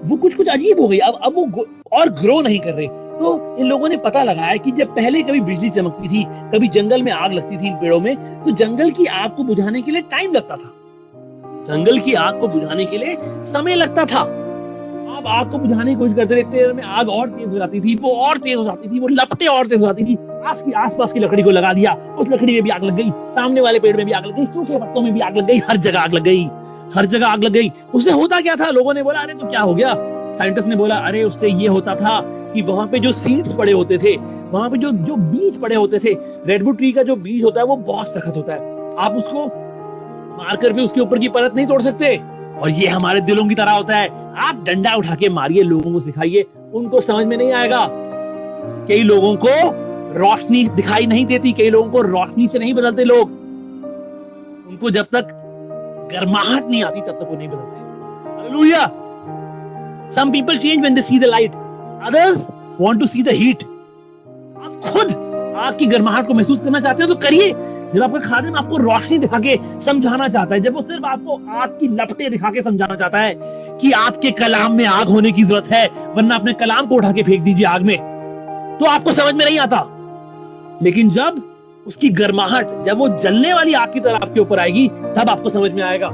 S1: वो कुछ अजीब हो गई। अब वो और ग्रो नहीं कर रहे। तो इन लोगों ने पता लगाया कि जब पहले कभी बिजली चमकती थी, कभी जंगल में आग लगती थी इन पेड़ों में, तो जंगल की आग को बुझाने के लिए टाइम लगता था, जंगल की आग को बुझाने के लिए समय लगता था। आप आग को बुझाने की कोशिश करते रहते देर में आग और तेज हो जाती थी, वो और तेज हो जाती थी, वो लपटें और तेज हो जाती थी। आसपास की लकड़ी को लगा दिया, उस लकड़ी में भी आग लग गई, सामने वाले पेड़ में भी आग लग गई, सूखे पत्तों में भी आग लग गई, हर जगह आग लग गई। उससे होता क्या था? लोगों ने बोला अरे तो क्या हो गया? साइंटिस्ट ने बोला अरे उससे ये होता था कि वहां पे जो सीड्स पड़े होते थे, वहां पे जो बीज पड़े होते थे, रेडवुड ट्री का जो बीज होता है वो बहुत सख्त होता है, आप उसको मारकर भी उसके ऊपर की परत नहीं तोड़ सकते। और ये हमारे दिलों की तरह होता है, आप डंडा उठा के मारिए, लोगों को सिखाइए, उनको समझ में नहीं आएगा। कई लोगों को रोशनी दिखाई नहीं देती, कई लोगों को रोशनी से नहीं बदलते लोग, उनको जब तक गर्माहट नहीं आती तब तक वो नहीं बदलते। Hallelujah. Some people change when they see the light. Others want to see the heat. आप खुद आग की गर्माहट को महसूस करना चाहते हो तो करिए। जब आपका खादिम आपको रोशनी दिखा के समझाना चाहता है, जब वो सिर्फ आपको आग की लपटें दिखा के समझाना चाहता है कि आपके कलाम में आग होने की जरूरत है, वरना अपने कलाम को उठा के फेंक दीजिए आग में, तो आपको समझ में नहीं आता। लेकिन जब उसकी गर्माहट, जब वो जलने वाली आग की तरह आपके ऊपर आएगी, तब आपको समझ में आएगा।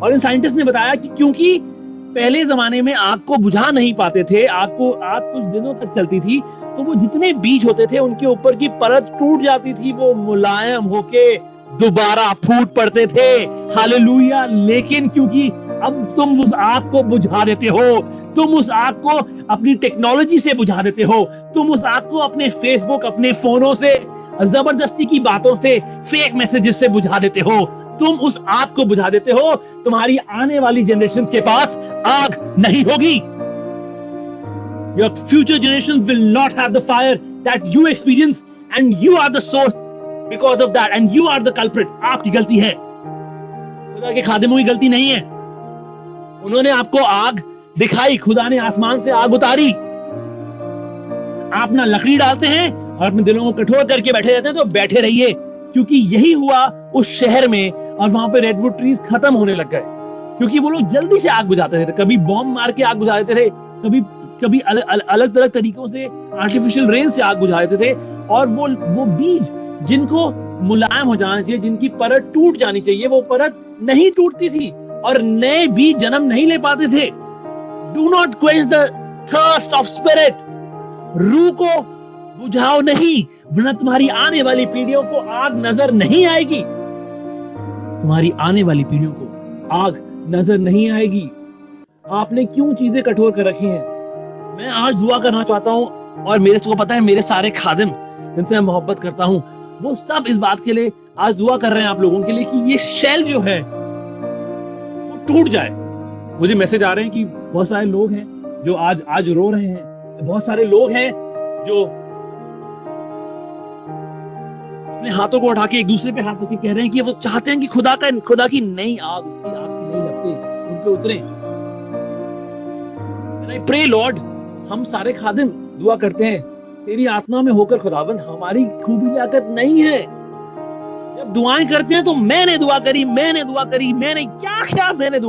S1: और इन साइंटिस्ट ने बताया कि क्योंकि पहले जमाने में आग को बुझा नहीं पाते थे, आग कुछ दिनों तक चलती थी, तो वो जितने बीज होते थे उनके ऊपर की परत टूट जाती थी, वो मुलायम होके दोबारा फूट पड़ते थे। हालेलुया। लेकिन क्योंकि अब तुम उस आग को बुझा देते हो, तुम उस आग को अपनी टेक्नोलॉजी से बुझा देते हो, तुम उस आग को अपने फेसबुक, अपने फोनों से, जबरदस्ती की बातों से, फेक मैसेजेस से बुझा देते हो, तुम उस आग को बुझा देते हो, तुम्हारी आने वाली जनरेशन के पास आग नहीं होगी। Your future generations will not have the fire that you experience, and you are the source because of that, and you are the culprit. आपकी गलती है, खुदा के खादिमों की गलती नहीं है। उन्होंने आपको आग दिखाई, खुदा ने आसमान से आग उतारी। आप ना लकड़ी डालते हैं और अपने दिलों को कठोर करके बैठे रहते हैं, तो बैठे रहिए, क्योंकि यही हुआ उस शहर में। और वहां पे रेडवुड ट्रीज खत्म होने लग गए, क्योंकि वो लोग जल्दी से आग बुझाते थे। कभी बॉम्ब मार के आग बुझा देते थे, कभी अलग अलग तरीकों से आर्टिफिशियल रेन से आग बुझा देते थे। और वो बीज जिनको मुलायम हो जाना चाहिए, जिनकी परत टूट जानी चाहिए, वो परत नहीं टूटती थी और नए बीज जन्म नहीं ले पाते थे। Do not quench the thirst of spirit. रूह को बुझाओ नहीं, वरना तुम्हारी आने वाली पीढ़ियों को आग नजर नहीं आएगी। तुम्हारी आने वाली पीढ़ियों को आग नजर नहीं आएगी। आपने क्यों चीजें कठोर कर रखी हैं? मैं आज दुआ करना चाहता हूं, और मेरे को पता है मेरे सारे खादिम जिनसे मैं मोहब्बत करता हूं, वो सब इस बात के लिए आज दुआ कर रहे हैं आप लोगों के लिए कि ये शेल जो है वो टूट जाए। मुझे मैसेज आ रहे हैं कि बहुत सारे लोग हैं जो आज रो रहे हैं, बहुत सारे लोग हैं जो अपने हाथों को उठा के एक दूसरे पे हाथ रख के कह रहे हैं कि वो चाहते हैं कि खुदा की नई आग, उसकी आग की नई लपटें उन पे उतरे। I pray Lord, हम सारे खादिम दुआ करते हैं, तेरी आत्मा में होकर खुदाबंद, हमारी खूबी लियाकत नहीं है। जब दुआएं करते हैं तो मैंने दुआ करी, मैंने दुआ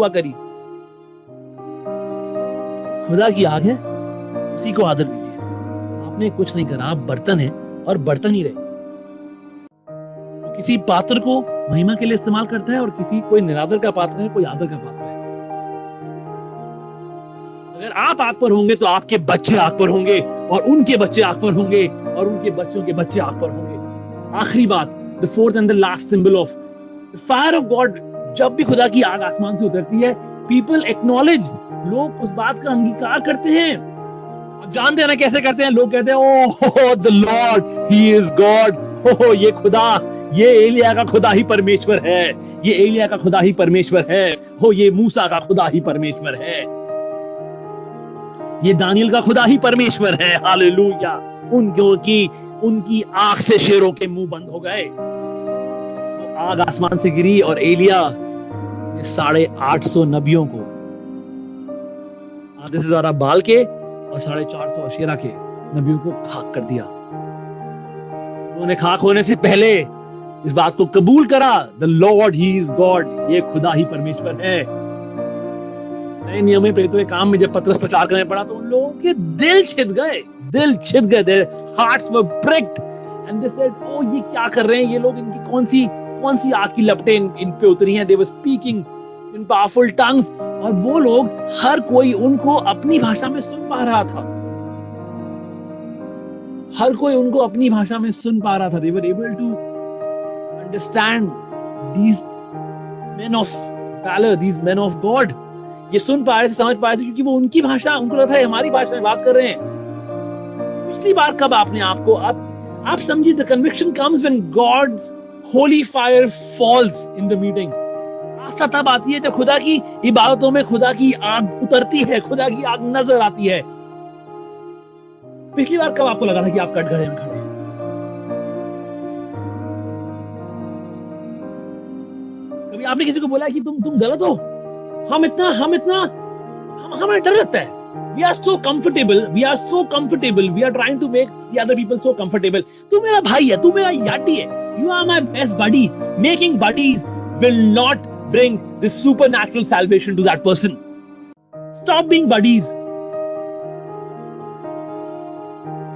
S1: करी। खुदा की आग है, उसी को आदर दीजिए। आपने कुछ नहीं करा, आप बर्तन हैं और बर्तन ही रहे। तो किसी पात्र को महिमा के लिए इस्तेमाल करता है, और कोई निरादर का पात्र है, कोई आदर का पात्र है। अगर आप आग पर होंगे तो आपके बच्चे आग पर होंगे, और उनके बच्चे आग पर होंगे, और उनके बच्चों के बच्चे आग पर होंगे। आखिरी बात, the fourth and the last symbol of the fire of God. जब भी खुदा की आग आसमान से उतरती है, पीपल एक्नॉलेज, लोग उस बात का अंगीकार करते हैं। आप जानते हैं ना कैसे करते हैं? लोग कहते हैं, oh the lord he is God. Oh ये खुदा, ये एलिया का खुदा ही परमेश्वर है, ये एलिया का खुदा ही परमेश्वर है, हो ये मूसा का खुदा ही परमेश्वर है, ये दानियल का खुदा ही परमेश्वर है। हालेलुया। उनकी आंख से शेरों के मुंह बंद हो गए। तो आग आसमान से गिरी और एलिया ने 850 नबियों को, आधे से ज्यादा बाल के और 450 अशेरा के नबियों को खाक कर दिया। उन्होंने खाक होने से पहले इस बात को कबूल करा, the lord he is God, ये खुदा ही परमेश्वर है। नए नियम में प्रेरितों के काम में जब पतरस प्रचार करने पड़ा, तो उन लोगों के दिल छिद गए, their hearts were pricked and they said, oh ये क्या कर रहे हैं ये लोग, इनकी कौन सी आग की लपटें इन पे उतरी हैं। They were speaking in powerful tongues, और वो लोग, हर कोई उनको अपनी भाषा में सुन पा रहा था। हर कोई उनको अपनी भाषा में सुन पा रहा था। They were able to understand these men of valor, these men of God। ये सुन पा रहे थे, समझ पा रहे थे, क्योंकि वो उनकी भाषा, उनको लगता है हमारी भाषा में बात कर रहे हैं। पिछली बार कब आपने आपको आप समझिए, the conviction comes when God's holy fire falls in the meeting. आस्था तब आती है जब खुदा की इबादतों में खुदा की आग उतरती है, खुदा की आग नजर आती है। पिछली बार कब आपको लगा था कि आप कटघरे में खड़े हैं? कभी आपने किसी को बोला कि तुम गलत हो? हम डर लगता है। We are so comfortable. We are trying to make the other people so comfortable. तू मेरा भाई है, तू मेरा याटी है. You are my best buddy. Making buddies will not bring this supernatural salvation to that person. Stop being buddies.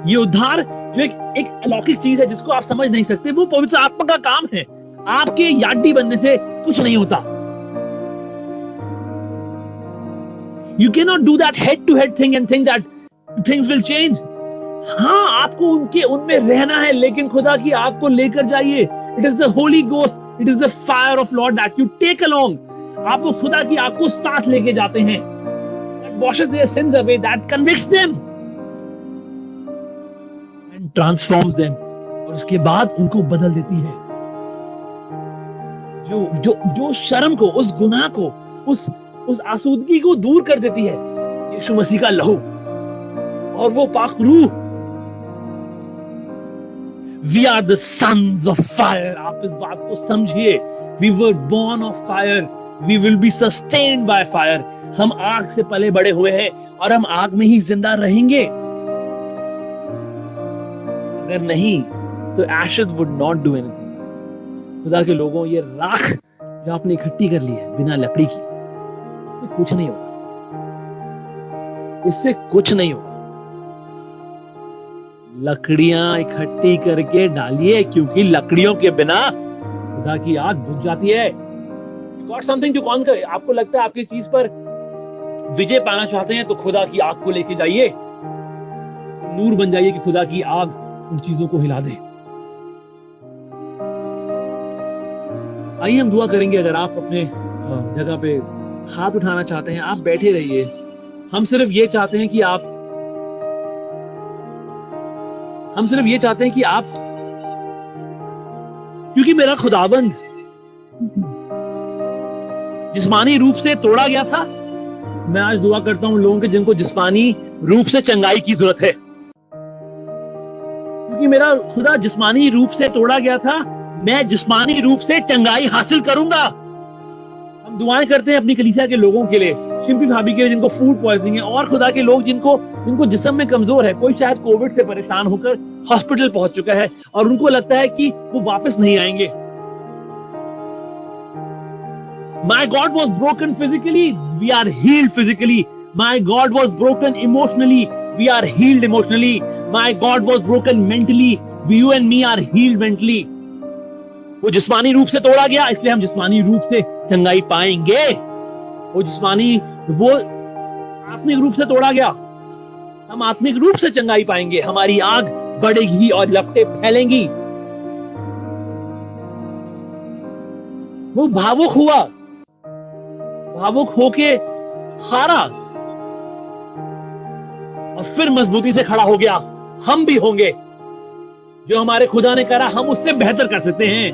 S1: ये उद्धार जो एक अलौकिक चीज है जिसको आप समझ नहीं सकते, वो पवित्र आत्मा का काम है। आपके याडी बनने से कुछ नहीं होता। You cannot do that head-to-head thing and think that things will change. हाँ, आपको उनमें रहना है, लेकिन खुदा की आग को लेकर जाइए। It is the Holy Ghost, it is the fire of Lord that you take along. आप वो खुदा की आग को साथ लेके जाते हैं। That washes their sins away, that convicts them and transforms them. और उसके बाद उनको बदल देती है। जो शर्म को, उस गुनाह को, उस आसूदगी को दूर कर देती है यीशु मसीह का लहू और वो पाक रूह। We are the sons of fire. आप इस बात को समझिए। We were born of fire. We will be sustained by fire. हम आग से पले बड़े हुए हैं और हम आग में ही जिंदा रहेंगे। अगर नहीं तो ashes would not do anything. खुदा के लोगों, ये राख जो आपने इकट्ठी कर ली है बिना लकड़ी की, इससे कुछ नहीं होगा। इससे कुछ नहीं होगा। लकड़ियां इकट्ठी करके डालिए, क्योंकि लकड़ियों के बिना खुदा की आग बुझ जाती है। You got something to conquer. आपको लगता है आपकी चीज पर विजय पाना चाहते हैं, तो खुदा की आग को लेके जाइए, नूर बन जाइए कि खुदा की आग उन चीजों को हिला दे। आइए हम दुआ करेंगे। अगर आप अपने जगह पे हाथ उठाना चाहते हैं, आप बैठे रहिए। हम सिर्फ ये चाहते हैं कि आप क्योंकि मेरा खुदाबंद जिस्मानी रूप से तोड़ा गया था, मैं आज दुआ करता हूं लोगों के जिनको जिस्मानी रूप से चंगाई की जरूरत है। क्योंकि मेरा खुदा जिस्मानी रूप से तोड़ा गया था, मैं जिस्मानी रूप से चंगाई हासिल करूंगा। हम दुआएं करते हैं अपनी कलीसिया के लोगों के लिए, शिंपी भाभी के लिए जिनको फूड पॉइजनिंग है, और खुदा के लोग जिनको जिस्म में कमजोर है। कोई शायद कोविड से परेशान होकर हॉस्पिटल पहुंच चुका है और उनको लगता है कि वो वापस नहीं आएंगे। My God was broken physically, we are healed physically. My God was broken emotionally, we are healed emotionally. My God was broken mentally, you and me are healed mentally. वो जिस्मानी रूप से तोड़ा गया, इसलिए हम जिस्मानी रूप से चंगाई पाएंगे। वो आत्मिक रूप से तोड़ा गया, हम आत्मिक रूप से चंगाई पाएंगे। हमारी आग बढ़ेगी और लपटें फैलेंगी। वो भावुक होके हारा और फिर मजबूती से खड़ा हो गया। हम भी होंगे। जो हमारे खुदा ने करा, हम उससे बेहतर कर सकते हैं।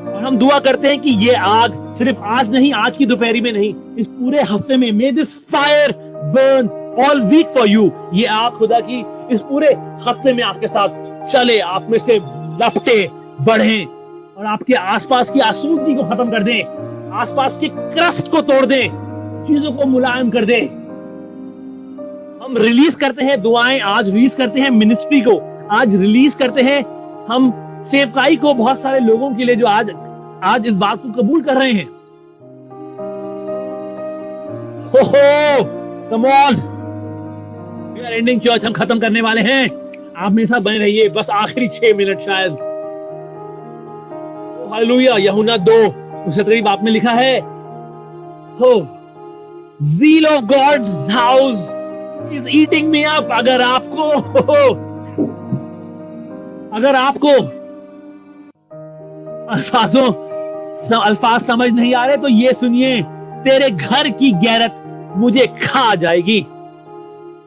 S1: और हम दुआ करते हैं कि ये आग सिर्फ आज नहीं, आज की दोपहरी में नहीं, इस पूरे हफ्ते में, may this fire burn all week for you. ये आग खुदा की इस पूरे हफ्ते में आपके साथ चले, आप में से लपटे बढ़े और आपके आसपास की आसूदगी को खत्म कर दें, आसपास की क्रस्ट को तोड़ दें, चीजों को मुलायम कर दें। हम रिलीज करते हैं दुआएं, आज रिलीज करते हैं मिनिस्ट्री को, आज रिलीज करते हैं हम सेवकाई को बहुत सारे लोगों के लिए जो आज इस बात को कबूल कर रहे हैं। हो come on, we are ending church, हम खत्म करने वाले हैं। आप मेरे साथ बने रहिए, बस आखिरी 6 मिनट शायद। हालेलुया। यूहन्ना 2:17 बाप में लिखा है, हो zeal of God's house is eating me up. अगर आपको अल्फाज समझ नहीं आ रहे तो ये सुनिए, तेरे घर की गैरत मुझे खा जाएगी।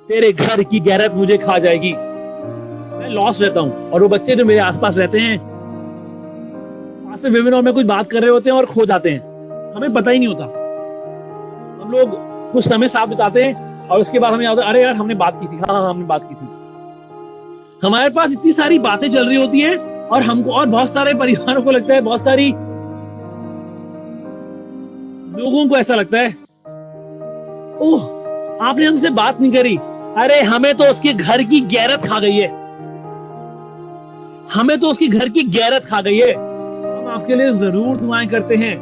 S1: तेरे घर की गैरत मुझे खा जाएगी। मैं लॉस रहता हूं और वो बच्चे जो मेरे आसपास रहते हैं, पास्टर वेबिनार में कुछ बात कर रहे होते हैं और खो जाते हैं, हमें पता ही नहीं होता। हम लोग कुछ समय साथ बिताते हैं और उसके बाद हमें याद, अरे यार हमने बात की थी, हाँ हमने बात की थी। हमारे पास इतनी सारी बातें चल रही होती हैं और हमको, और बहुत सारे परिवारों को लगता है, बहुत सारी लोगों को ऐसा लगता है, ओह आपने हमसे बात नहीं करी। अरे हमें तो उसके घर की गैरत खा गई है, हमें तो उसकी घर की गैरत खा गई है। हम आपके लिए जरूर दुआएं करते हैं,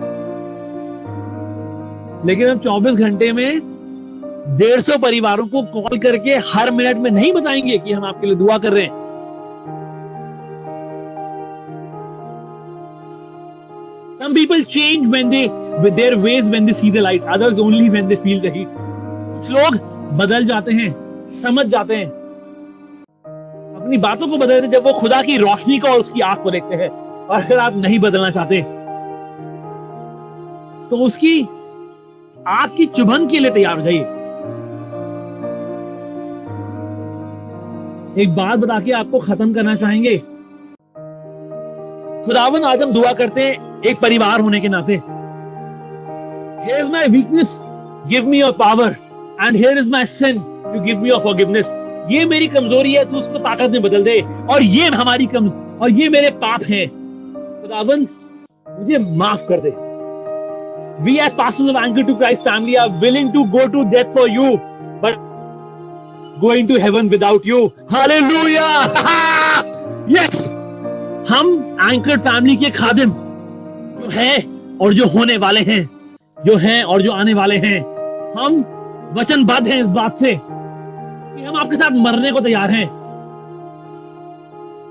S1: लेकिन हम 24 घंटे में 150 परिवारों को कॉल करके हर मिनट में नहीं बताएंगे कि हम आपके लिए दुआ कर रहे हैं। Some people change when they with their ways when they see the light. Others only when they feel the heat. कुछ लोग बदल जाते हैं, समझ जाते हैं, अपनी बातों को बदलते जब वो खुदा की रोशनी को और उसकी आंख को देखते हैं। और अगर आप नहीं बदलना चाहते तो उसकी आंख की चुभन के लिए तैयार हो जाइए। एक बात बता के आपको खत्म करना चाहेंगे। खुदावन आज हम दुआ करते हैं एक परिवार होने के नाते। Here is my weakness, give me your power, and here is my sin, you give me your forgiveness. ये मेरी कमजोरी है, तू उसको ताकत में बदल दे, और ये हमारी और ये मेरे पाप हैं, खुदावन मुझे माफ कर दे। We as pastors of Anchor to Christ family are willing to go to death for you, but going to heaven without you. Hallelujah! Yes! हम एंकर फैमिली के खादिम जो है और जो होने वाले हैं, जो हैं और जो आने वाले हैं, हम वचनबद्ध हैं इस बात से कि हम आपके साथ मरने को तैयार हैं,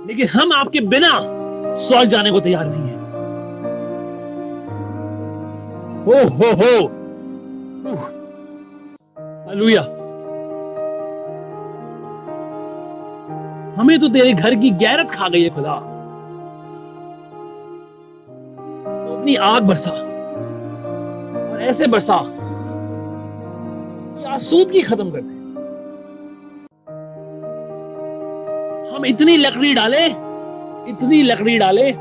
S1: लेकिन हम आपके बिना स्वर्ग जाने को तैयार नहीं हैं। हो हालेलुया। हमें तो तेरे घर की गैरत खा गई है खुदा, तो अपनी आग बरसा और ऐसे बरसा कि आसूदगी खत्म कर दे। हम इतनी लकड़ी डाले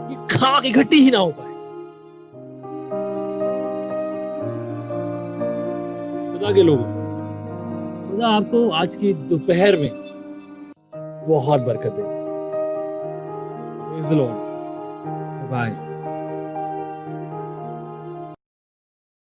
S1: कि खाक इकट्ठी ही ना हो पाए। खुदा के लोग, खुदा आपको आज की दोपहर में बहुत बरकत दे। Praise the Lord. Bye.